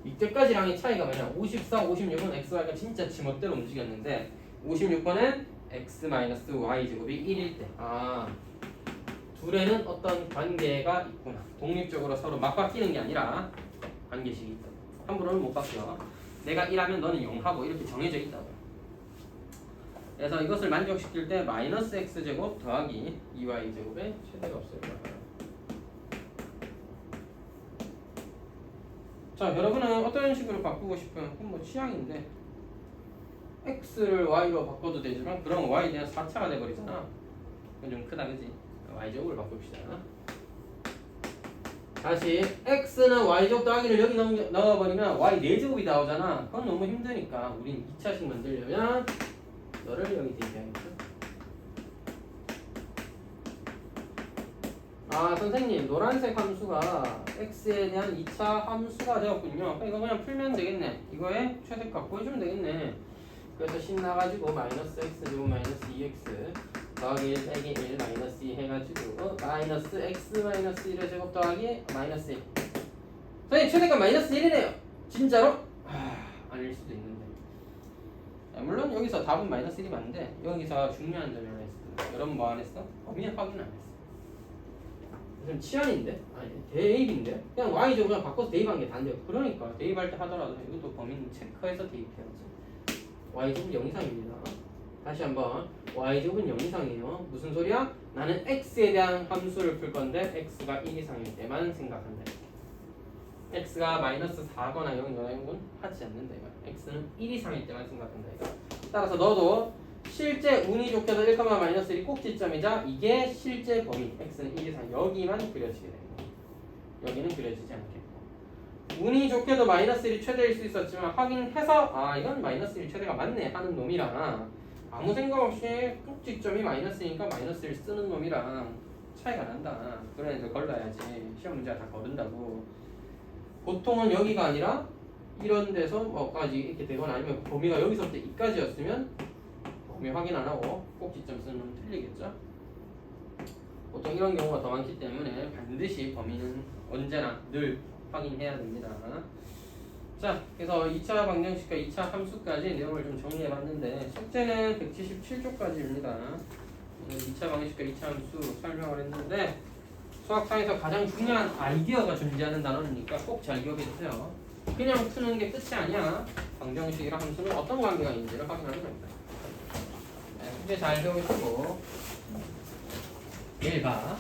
Speaker 1: 이때까지랑의 차이가 뭐냐? 54, 56은 xy가 진짜 지멋대로 움직였는데 56번은 x-y 제곱이 1일 때 둘에는 어떤 관계가 있구나. 독립적으로 서로 막 바뀌는 게 아니라 관계식이 있다. 함부로는 못 바뀌어. 내가 1하면 너는 0하고 이렇게 정해져 있다고. 그래서 이것을 만족시킬 때 마이너스 x제곱 더하기 2y제곱의 최대값을 구하라. 자, 여러분은 어떤 식으로 바꾸고 싶어요? 그럼 뭐 취향인데 x를 y로 바꿔도 되지만 그럼 y에 대한 4차가 돼버리잖아. 그건 좀 크다 그지? y제곱을 바꿉시다. 다시 x는 y제곱 더하기를 여기 넣어버리면 y 4제곱이 나오잖아. 그건 너무 힘드니까 우린 2차식 만들려면 너를 여기 대입해야겠죠. 선생님 노란색 함수가 x에 대한 2차 함수가 되었군요. 이거 그냥 풀면 되겠네. 이거의 최대값 구해주면 되겠네. 그래서 신나가지고 마이너스 x제곱 마이너스 2x 더하기 1 빼기 1 마이너스 2 해가지고 마이너스 x 마이너스 1의 제곱 더하기 마이너스 1. 선생님 최대값 마이너스 1이래요. 진짜로? 아닐 수도 있는데. 물론 여기서 답은 마이너스 1이 맞는데 여기서 중요한 점이 하나 있어. 여러분 뭐 안 했어? 범위 확인 안 했어. 좀 치안인데? 아니 대입인데? 그냥 y제곱 그냥 바꿔서 대입한 게 다인데요. 그러니까 대입할 때 하더라도 이것도 범위는 체크해서 대입해야지. y제곱은 0 이상입니다. 다시 한번 y제곱은 0 이상이에요. 무슨 소리야? 나는 x에 대한 함수를 풀 건데 x가 1 이상일 때만 생각한다. x가 마이너스 4거나 0이거나 이런 건 하지 않는다 이거. x는 1 이상일 때만 생각한다 이거. 따라서 너도 실제 운이 좋게도 1, 마이너스 1이 꼭지점이자 이게 실제 범위 x는 1 이상 여기만 그려지게 되는 거야. 여기는 그려지지 않겠고 운이 좋게도 마이너스 1이 최대일 수 있었지만 확인해서 이건 마이너스 1 최대가 맞네 하는 놈이랑 아무 생각 없이 꼭지점이 마이너스니까 마이너스 1 쓰는 놈이랑 차이가 난다. 그래 이제 걸러야지. 시험 문제가 다 거른다고. 보통은 여기가 아니라 이런 데서 뭐까지 이렇게 되거나 아니면 범위가 여기서부터 이까지였으면 범위 확인 안 하고 꼭지점 쓰는 놈은 틀리겠죠. 보통 이런 경우가 더 많기 때문에 반드시 범위는 언제나 늘 확인해야 됩니다. 자, 그래서 2차 방정식과 2차 함수까지 내용을 좀 정리해 봤는데 숙제는 177쪽까지입니다. 2차 방정식과 2차 함수 설명을 했는데 수학상에서 가장 중요한 아이디어가 존재하는 단어니까 꼭 잘 기억해 주세요. 그냥 푸는 게 끝이 아니야. 방정식이랑 함수는 어떤 관계가 있는지를 확인하는 겁니다. 숙제 잘 배우시고 내일 봐.